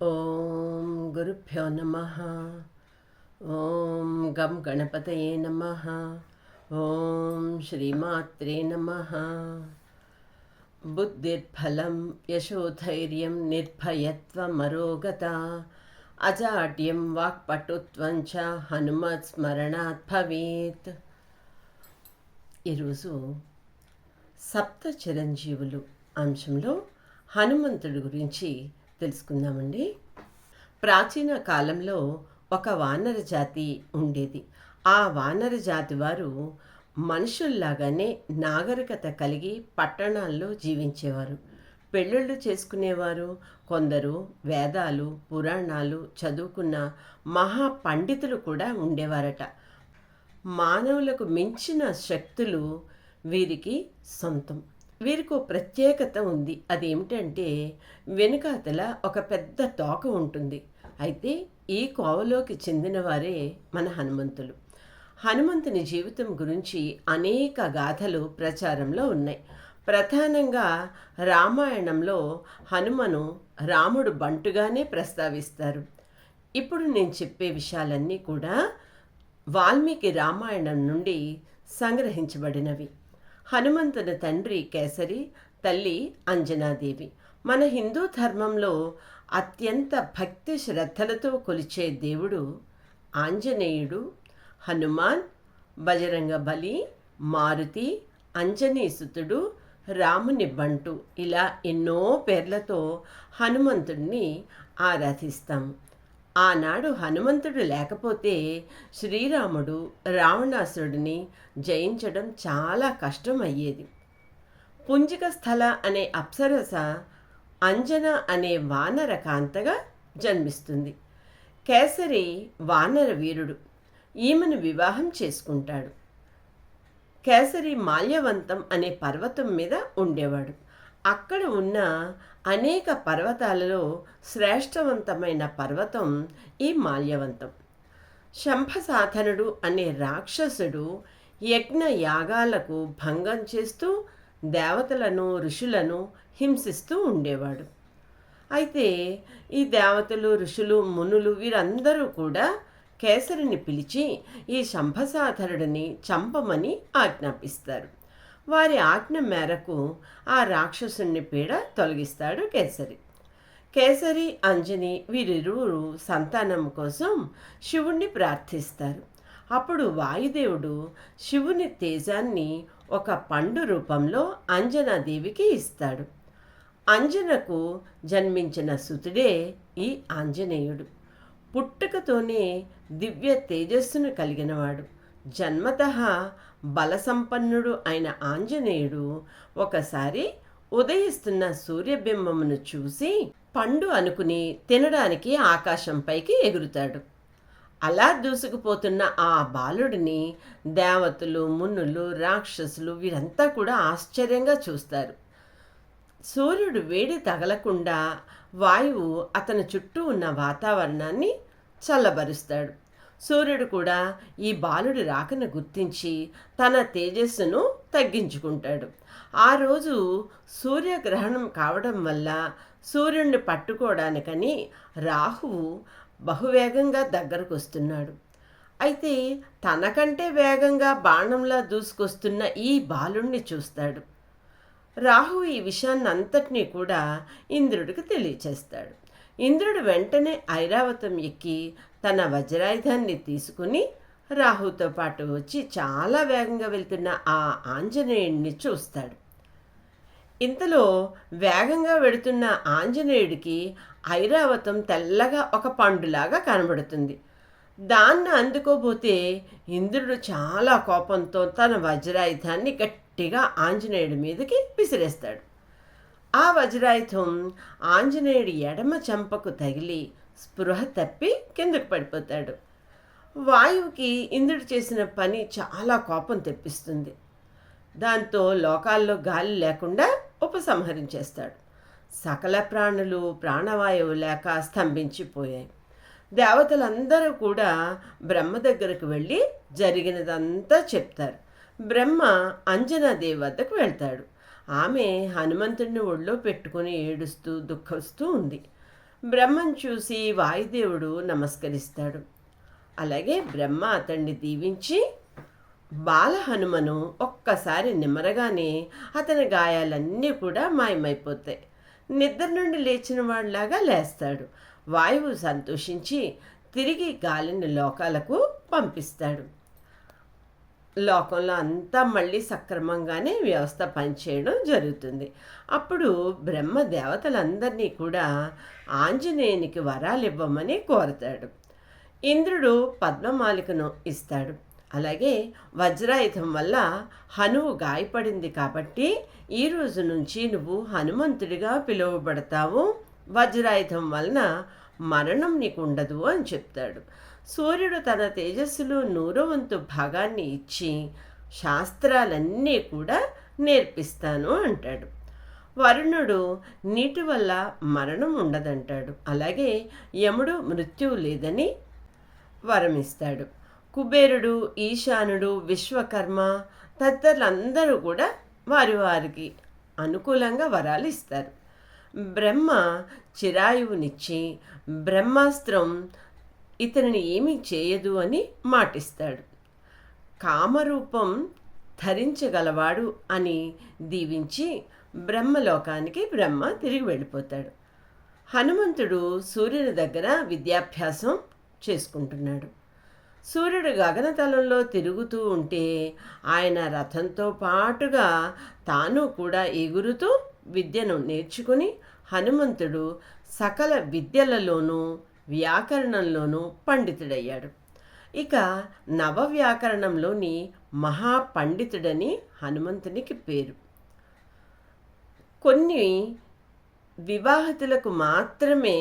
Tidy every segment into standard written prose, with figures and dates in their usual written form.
ఓం గురుభ్యో నమః. ఓం గం గణపతయే నమః. ఓం శ్రీమాత్రే నమః. బుద్ధిర్ఫలం యశోధైర్యం నిర్భయత్వమరోగత అజాడ్యం వాక్పటుత్వం చ హనుమత్ స్మరణాత్ భవేత్. ఈరోజు సప్త చిరంజీవులు అంశంలో హనుమంతుడి గురించి తెలుసుకుందామండి. ప్రాచీన కాలంలో ఒక వానర జాతి ఉండేది. ఆ వానర జాతి వారు మనుషుల్లాగానే నాగరికత కలిగి పట్టణాల్లో జీవించేవారు. పెళ్ళిళ్ళు చేసుకునేవారు. కొందరు వేదాలు పురాణాలు చదువుకున్న మహా పండితులు కూడా ఉండేవారట. మానవులకు మించిన శక్తులు వీరికి సొంతం. వీరికి ప్రత్యేకత ఉంది. అదేమిటంటే వెనుకాతల ఒక పెద్ద తోక ఉంటుంది. అయితే ఈ కోవలోకి చెందిన వారే మన హనుమంతులు. హనుమంతుని జీవితం గురించి అనేక గాథలు ప్రచారంలో ఉన్నాయి. ప్రధానంగా రామాయణంలో హనుమను రాముడు బంటుగానే ప్రస్తావిస్తారు. ఇప్పుడు నేను చెప్పే విషయాలన్నీ కూడా వాల్మీకి రామాయణం నుండి సంగ్రహించబడినవి. హనుమంతుని తండ్రి కేసరి, తల్లి అంజనాదేవి. మన హిందూ ధర్మంలో అత్యంత భక్తి శ్రద్ధలతో కొలిచే దేవుడు ఆంజనేయుడు. హనుమాన్, బజరంగ బలి, మారుతి, అంజనీసుతుడు, రాముని బంటు, ఇలా ఎన్నో పేర్లతో హనుమంతుడిని ఆరాధిస్తాము. ఆనాడు హనుమంతుడు లేకపోతే శ్రీరాముడు రావణాసురుడిని జయించడం చాలా కష్టం అయ్యేది. పుంజిక స్థల అనే అప్సరస అంజన అనే వానర కాంతగా జన్మిస్తుంది. కేసరి వానర వీరుడు. ఈమెను వివాహం చేసుకుంటాడు. కేసరి మాల్యవంతం అనే పర్వతం మీద ఉండేవాడు. అక్కడ ఉన్న అనేక పర్వతాలలో శ్రేష్టవంతమైన పర్వతం ఈ మాల్యవంతం. శంభసాధనుడు అనే రాక్షసుడు యజ్ఞ యాగాలకు భంగం చేస్తూ దేవతలను ఋషులను హింసిస్తూ ఉండేవాడు. అయితే ఈ దేవతలు ఋషులు మునులు వీరందరూ కూడా కేసరిని పిలిచి ఈ శంభసాధనుడిని చంపమని ఆజ్ఞాపిస్తారు. వారి ఆజ్ఞ మేరకు ఆ రాక్షసుని పీడ తొలగిస్తాడు కేసరి. కేసరి, అంజని వీరిరువురు సంతానం కోసం శివుణ్ణి ప్రార్థిస్తారు. అప్పుడు వాయుదేవుడు శివుని తేజాన్ని ఒక పండు రూపంలో అంజనాదేవికి ఇస్తాడు. అంజనకు జన్మించిన సుతుడే ఈ ఆంజనేయుడు. పుట్టుకతోనే దివ్య తేజస్సును కలిగినవాడు. జన్మతః బలసంపన్నుడు అయిన ఆంజనేయుడు ఒకసారి ఉదయిస్తున్న సూర్యబింబమును చూసి పండు అనుకుని తినడానికి ఆకాశంపైకి ఎగురుతాడు. అలా దూసుకుపోతున్న ఆ బాలుడిని దేవతలు, మునులు, రాక్షసులు వీరంతా కూడా ఆశ్చర్యంగా చూస్తారు. సూర్యుడు వేడి తగలకుండా వాయువు అతని చుట్టూ ఉన్న వాతావరణాన్ని చల్లబరుస్తాడు. సూర్యుడు కూడా ఈ బాలుడి రాకను గుర్తించి తన తేజస్సును తగ్గించుకుంటాడు. ఆ రోజు సూర్యగ్రహణం కావడం వల్ల సూర్యుడిని పట్టుకోవడానికని రాహువు బహువేగంగా దగ్గరకు వస్తున్నాడు. అయితే తనకంటే వేగంగా బాణంలా దూసుకొస్తున్న ఈ బాలుణ్ణి చూస్తాడు. రాహువు ఈ విషయాన్ని అంతటినీ కూడా ఇంద్రుడికి తెలియచేస్తాడు. ఇంద్రుడు వెంటనే ఐరావతం ఎక్కి తన వజ్రాయుధాన్ని తీసుకుని రాహుతో పాటు వచ్చి చాలా వేగంగా వెళ్తున్న ఆ ఆంజనేయుడిని చూస్తాడు. ఇంతలో వేగంగా వెడుతున్న ఆంజనేయుడికి ఐరావతం తెల్లగా ఒక పండులాగా కనబడుతుంది. దాన్ని అందుకోబోతే ఇంద్రుడు చాలా కోపంతో తన వజ్రాయుధాన్ని గట్టిగా ఆంజనేయుడి మీదకి విసిరేస్తాడు. ఆ వజ్రాయుధం ఆంజనేయుడి ఎడమ చెంపకు తగిలి స్పృహ తప్పి కిందకు పడిపోతాడు. వాయువుకి ఇంద్రుడు చేసిన పని చాలా కోపం తెప్పిస్తుంది. దాంతో లోకాల్లో గాలి లేకుండా ఉపసంహరించేస్తాడు. సకల ప్రాణులు ప్రాణవాయువు లేక స్తంభించిపోయాయి. దేవతలందరూ కూడా బ్రహ్మ దగ్గరకు వెళ్ళి జరిగినదంతా చెప్తారు. బ్రహ్మ అంజనాదేవి వద్దకు వెళ్తాడు. ఆమె హనుమంతుడిని ఒళ్ళో పెట్టుకుని ఏడుస్తూ దుఃఖిస్తూ ఉంది. బ్రహ్మను చూసి వాయుదేవుడు నమస్కరిస్తాడు. అలాగే బ్రహ్మ అతన్ని దీవించి బాల హనుమను ఒక్కసారి నిమ్మరగానే అతని గాయాలన్నీ కూడా మాయమైపోతాయి. నిద్ర నుండి లేచిన వాడిలాగా లేస్తాడు. వాయువు సంతోషించి తిరిగి గాలిని లోకాలకు పంపిస్తాడు. లోకంలో అంతా మళ్ళీ సక్రమంగానే వ్యవస్థ పనిచేయడం జరుగుతుంది. అప్పుడు బ్రహ్మ దేవతలందరినీ కూడా ఆంజనేయునికి వరాలు ఇవ్వమని కోరతాడు. ఇంద్రుడు పద్మమాలికను ఇస్తాడు. అలాగే వజ్రాయుధం వల్ల హనువు గాయపడింది కాబట్టి ఈ రోజు నుంచి నువ్వు హనుమంతుడిగా పిలువబడతావు, వజ్రాయుధం వలన మరణం నీకు ఉండదు అని చెప్తాడు. సూర్యుడు తన తేజస్సులో 100వ వంతు భాగాన్ని ఇచ్చి శాస్త్రాలన్నీ కూడా నేర్పిస్తాను అంటాడు. వరుణుడు నీటి వల్ల మరణం ఉండదంటాడు. అలాగే యముడు మృత్యువు లేదని వరమిస్తాడు. కుబేరుడు, ఈశానుడు, విశ్వకర్మ తదితరులందరూ కూడా వారి వారికి అనుకూలంగా వరాలు ఇస్తారు. బ్రహ్మ చిరాయువునిచ్చి బ్రహ్మాస్త్రం ఇతనిని ఏమీ చేయదు అని మాటిస్తాడు. కామరూపం ధరించగలవాడు అని దీవించి బ్రహ్మలోకానికి బ్రహ్మ తిరిగి వెళ్ళిపోతాడు. హనుమంతుడు సూర్యుని దగ్గర విద్యాభ్యాసం చేసుకుంటున్నాడు. సూర్యుడు గగనతలంలో తిరుగుతూ ఉంటే ఆయన రథంతో పాటుగా తాను కూడా ఎగురుతూ విద్యను నేర్చుకుని హనుమంతుడు సకల విద్యలలోనూ వ్యాకరణంలోనూ పండితుడయ్యాడు. ఇక నవవ్యాకరణంలోని మహాపండితుడని హనుమంతునికి పేరు. కొన్ని వివాహితులకు మాత్రమే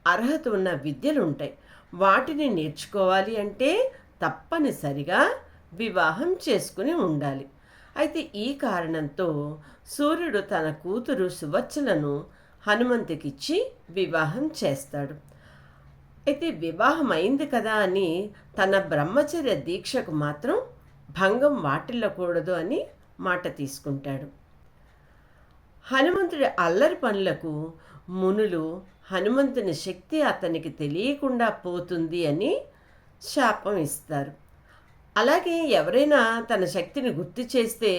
అర్హత ఉన్న విద్యలు ఉంటాయి. వాటిని నేర్చుకోవాలి అంటే తప్పనిసరిగా వివాహం చేసుకుని ఉండాలి. అయితే ఈ కారణంతో సూర్యుడు తన కూతురు సువచ్చలను హనుమంతుకిచ్చి వివాహం చేస్తాడు. అయితే వివాహం అయింది కదా అని తన బ్రహ్మచర్య దీక్షకు మాత్రం భంగం వాటిల్లకూడదు అని మాట తీసుకుంటాడు. హనుమంతుడి అల్లరి పనులకు మునులు హనుమంతుని శక్తి అతనికి తెలియకుండా పోతుంది అని శాపం ఇస్తారు. అలాగే ఎవరైనా తన శక్తిని గుర్తు చేస్తే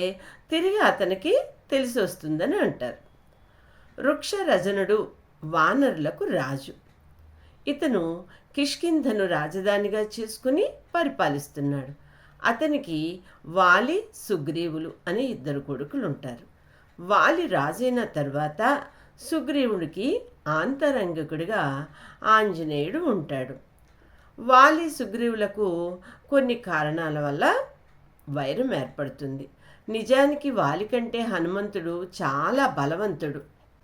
తిరిగి అతనికి తెలిసి వస్తుందని అంటారు. వృక్షరజనుడు వానరులకు రాజు. ఇతను కిష్కింధను రాజధానిగా చేసుకుని పరిపాలిస్తున్నాడు. అతనికి వాలి, సుగ్రీవులు అనే 2 కొడుకులు ఉంటారు. వాలి రాజైన తర్వాత సుగ్రీవుడికి ఆంతరంగికుడిగా ఆంజనేయుడు ఉంటాడు. వాలి సుగ్రీవులకు కొన్ని కారణాల వల్ల వైరం ఏర్పడుతుంది. నిజానికి వాలి కంటే హనుమంతుడు చాలా బలవంతుడు.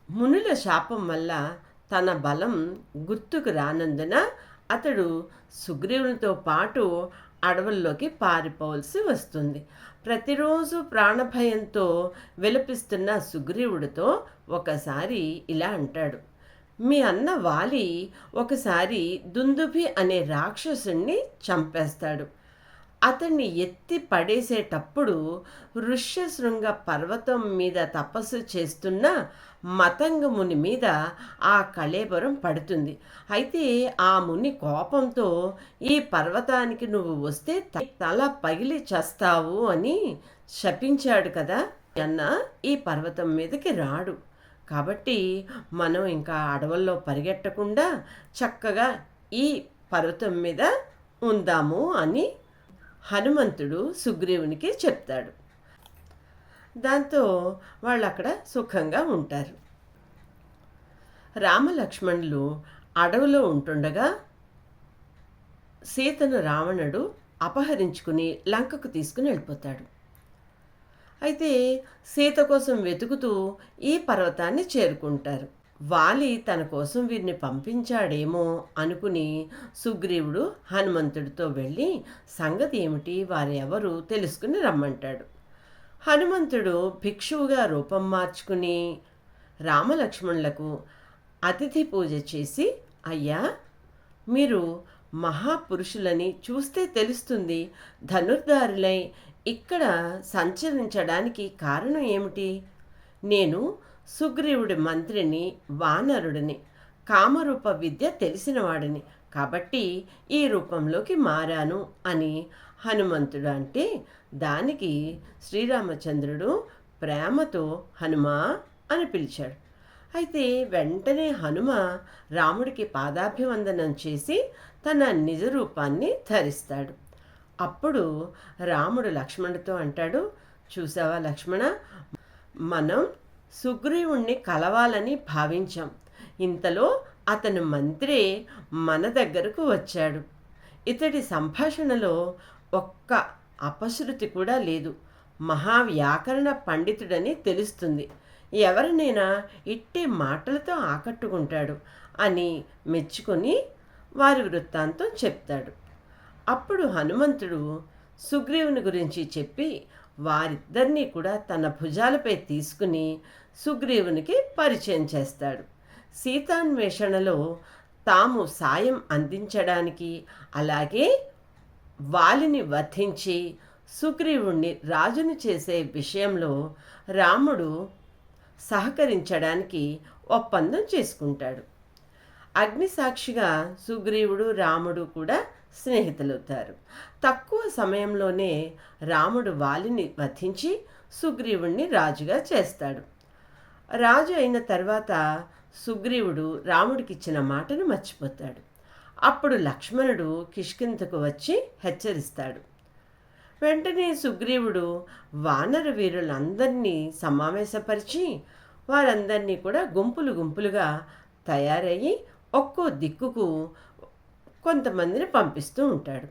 మునుల శాపం వల్ల తన బలం గుర్తుకు రానందున అతడు సుగ్రీవునితో పాటు అడవుల్లోకి పారిపోవలసి వస్తుంది. ప్రతిరోజు ప్రాణభయంతో విలపిస్తున్న సుగ్రీవుడితో ఒకసారి ఇలా అంటాడు. మీ అన్న వాలి ఒకసారి దుందుభి అనే రాక్షసుణ్ణి చంపేస్తాడు. అతన్ని ఎత్తి పడేసేటప్పుడు ఋష్యశృంగ పర్వతం మీద తపస్సు చేస్తున్న మతంగ ముని మీద ఆ కళేబరం పడుతుంది. అయితే ఆ ముని కోపంతో ఈ పర్వతానికి నువ్వు వస్తే తల పగిలి చస్తావు అని శపించాడు కదా అన్న ఈ పర్వతం మీదకి రాడు. కాబట్టి మనం ఇంకా అడవుల్లో పరిగెట్టకుండా చక్కగా ఈ పర్వతం మీద ఉందాము అని హనుమంతుడు సుగ్రీవునికి చెప్తాడు. దాంతో వాళ్ళు అక్కడ సుఖంగా ఉంటారు. రామలక్ష్మణులు అడవిలో ఉంటుండగా సీతను రావణుడు అపహరించుకుని లంకకు తీసుకుని వెళ్ళిపోతాడు. అయితే సీత కోసం వెతుకుతూ ఈ పర్వతాన్ని చేరుకుంటారు. వాలి తన కోసం వీరిని పంపించాడేమో అనుకుని సుగ్రీవుడు హనుమంతుడితో వెళ్ళి సంగతి ఏమిటి, వారెవరు తెలుసుకుని రమ్మంటాడు. హనుమంతుడు భిక్షువుగా రూపం మార్చుకుని రామలక్ష్మణులకు అతిథి పూజ చేసి, అయ్యా మీరు మహాపురుషులని చూస్తే తెలుస్తుంది, ధనుర్ధారులై ఇక్కడ సంచరించడానికి కారణం ఏమిటి? నేను సుగ్రీవుడి మంత్రిని, వానరుడిని. కామరూప విద్య తెలిసినవాడిని, కాబట్టి ఈ రూపంలోకి మారాను అని హనుమంతుడు అంటే, దానికి శ్రీరామచంద్రుడు ప్రేమతో హనుమా అని పిలిచాడు. అయితే వెంటనే హనుమ రాముడికి పాదాభివందనం చేసి తన నిజ రూపాన్ని ధరిస్తాడు. అప్పుడు రాముడు లక్ష్మణుడితో అంటాడు, చూసావా లక్ష్మణ, మనం సుగ్రీవుణ్ణి కలవాలని భావించాం. ఇంతలో అతను మంత్రే మన దగ్గరకు వచ్చాడు. ఇతడి సంభాషణలో ఒక్క అపశృతి కూడా లేదు. మహావ్యాకరణ పండితుడని తెలుస్తుంది. ఎవరినైనా ఇట్టి మాటలతో ఆకట్టుకుంటాడు అని మెచ్చుకొని వారి వృత్తాంతం చెప్తాడు. అప్పుడు హనుమంతుడు సుగ్రీవుని గురించి చెప్పి వారిద్దరినీ కూడా తన భుజాలపై తీసుకుని సుగ్రీవునికి పరిచయం చేస్తాడు. సీతాన్వేషణలో తాము సాయం అందించడానికి, అలాగే వాలిని వధించి సుగ్రీవుణ్ణి రాజును చేసే విషయంలో రాముడు సహకరించడానికి ఒప్పందం చేసుకుంటాడు. అగ్నిసాక్షిగా సుగ్రీవుడు రాముడు కూడా స్నేహితులవుతారు. తక్కువ సమయంలోనే రాముడు వాలిని వధించి సుగ్రీవుణ్ణి రాజుగా చేస్తాడు. రాజు అయిన తర్వాత సుగ్రీవుడు రాముడికిచ్చిన మాటను మర్చిపోతాడు. అప్పుడు లక్ష్మణుడు కిష్కింధకు వచ్చి హెచ్చరిస్తాడు. వెంటనే సుగ్రీవుడు వానర వీరులందరినీ సమావేశపరిచి వారందరినీ కూడా గుంపులు గుంపులుగా తయారయ్యి ఒక్కో దిక్కుకు కొంతమందిని పంపిస్తూ ఉంటాడు.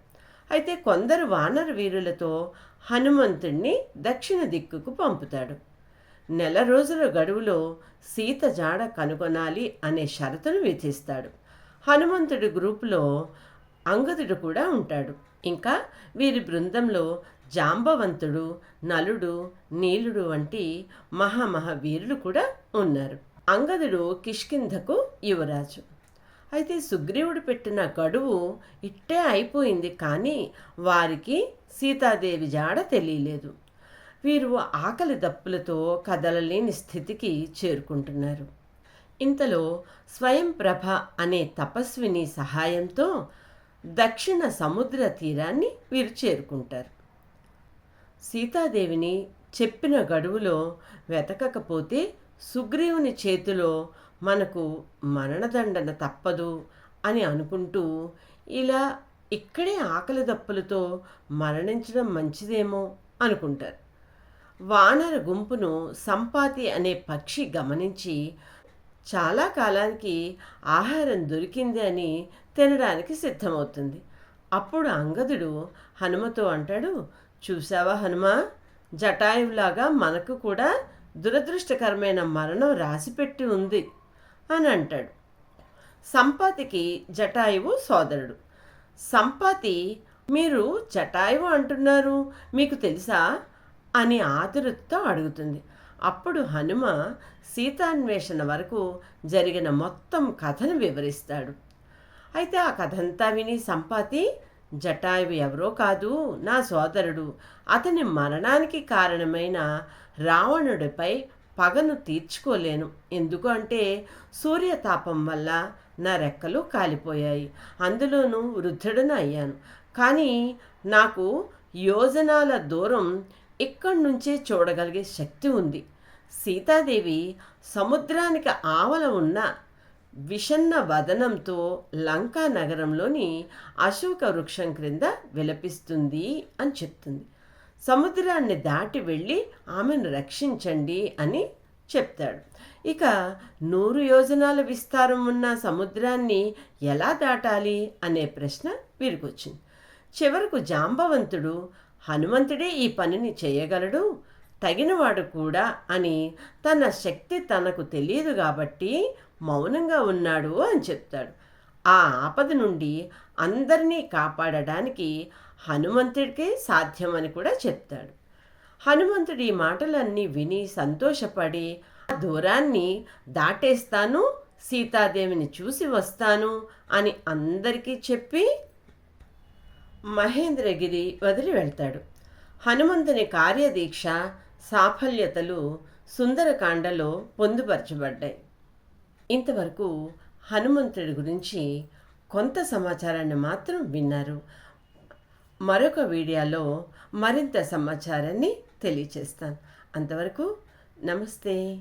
అయితే కొందరు వానర వీరులతో హనుమంతుణ్ణి దక్షిణ దిక్కుకు పంపుతాడు. నెల రోజుల గడువులో సీత జాడ కనుగొనాలి అనే షరతును విధిస్తాడు. హనుమంతుడి గ్రూపులో అంగదుడు కూడా ఉంటాడు. ఇంకా వీరి బృందంలో జాంబవంతుడు, నలుడు, నీలుడు వంటి మహామహావీరులు కూడా ఉన్నారు. అంగదుడు కిష్కింధకు యువరాజు. అయితే సుగ్రీవుడు పెట్టిన గడువు ఇట్టే అయిపోయింది, కానీ వారికి సీతాదేవి జాడ తెలియలేదు. వీరు ఆకలి దప్పులతో కదలలేని స్థితికి చేరుకుంటున్నారు. ఇంతలో స్వయంప్రభ అనే తపస్విని సహాయంతో దక్షిణ సముద్ర తీరాన్ని వీరు చేరుకుంటారు. సీతాదేవిని చెప్పిన గడువులో వెతకకపోతే సుగ్రీవుని చేతిలో మనకు మరణదండన తప్పదు అని అనుకుంటూ ఇలా ఇక్కడే ఆకలి దప్పులతో మరణించడం మంచిదేమో అనుకుంటారు. వానర గుంపును సంపాతి అనే పక్షి గమనించి చాలా కాలానికి ఆహారం దొరికింది అని తినడానికి సిద్ధమవుతుంది. అప్పుడు అంగదుడు హనుమతో అంటాడు, చూసావా హనుమ, జటాయువులాగా మనకు కూడా దురదృష్టకరమైన మరణం రాసిపెట్టి ఉంది అని అంటాడు. సంపాతికి జటాయువు సోదరుడు. సంపాతి, మీరు జటాయువు అంటున్నారు, మీకు తెలుసా అని ఆతురతతో అడుగుతుంది. అప్పుడు హనుమ సీతాన్వేషణ వరకు జరిగిన మొత్తం కథను వివరిస్తాడు. అయితే ఆ కథంతా విని సంపాతి, జటాయువు ఎవరో కాదు, నా సోదరుడు. అతని మరణానికి కారణమైన రావణుడిపై పగను తీర్చుకోలేను. ఎందుకు అంటే సూర్యతాపం వల్ల నా రెక్కలు కాలిపోయాయి, అందులోనూ వృద్ధుడను అయ్యాను. కానీ నాకు యోజనాల దూరం ఇక్కడి నుంచే చూడగలిగే శక్తి ఉంది. సీతాదేవి సముద్రానికి ఆవల ఉన్న విషన్న వదనంతో లంకా నగరంలోని అశోక వృక్షం క్రింద విలపిస్తుంది అని చెప్తుంది. సముద్రాన్ని దాటి వెళ్ళి ఆమెను రక్షించండి అని చెప్తాడు. ఇక 100 యోజనాల విస్తారం ఉన్న సముద్రాన్ని ఎలా దాటాలి అనే ప్రశ్న వీరికొచ్చింది. చివరకు జాంబవంతుడు, హనుమంతుడే ఈ పనిని చేయగలడు, తగినవాడు కూడా అని తన శక్తి తనకు తెలియదు కాబట్టి మౌనంగా ఉన్నాడు అని చెప్తాడు. ఆ ఆపద నుండి అందరినీ కాపాడడానికి హనుమంతుడికే సాధ్యమని కూడా చెప్తాడు. హనుమంతుడి ఈ మాటలన్నీ విని సంతోషపడి ఆ దూరాన్ని దాటేస్తాను, సీతాదేవిని చూసి వస్తాను అని అందరికీ చెప్పి మహేంద్రగిరి వదిలి వెళ్తాడు. హనుమంతుని కార్యదీక్ష సాఫల్యతలు సుందరకాండలో పొందుపరచబడ్డాయి. ఇంతవరకు హనుమంతుడి గురించి కొంత సమాచారాన్ని మాత్రం విన్నారు. మరొక వీడియోలో మరింత సమాచారాన్ని తెలియచేస్తాను. అంతవరకు నమస్తే.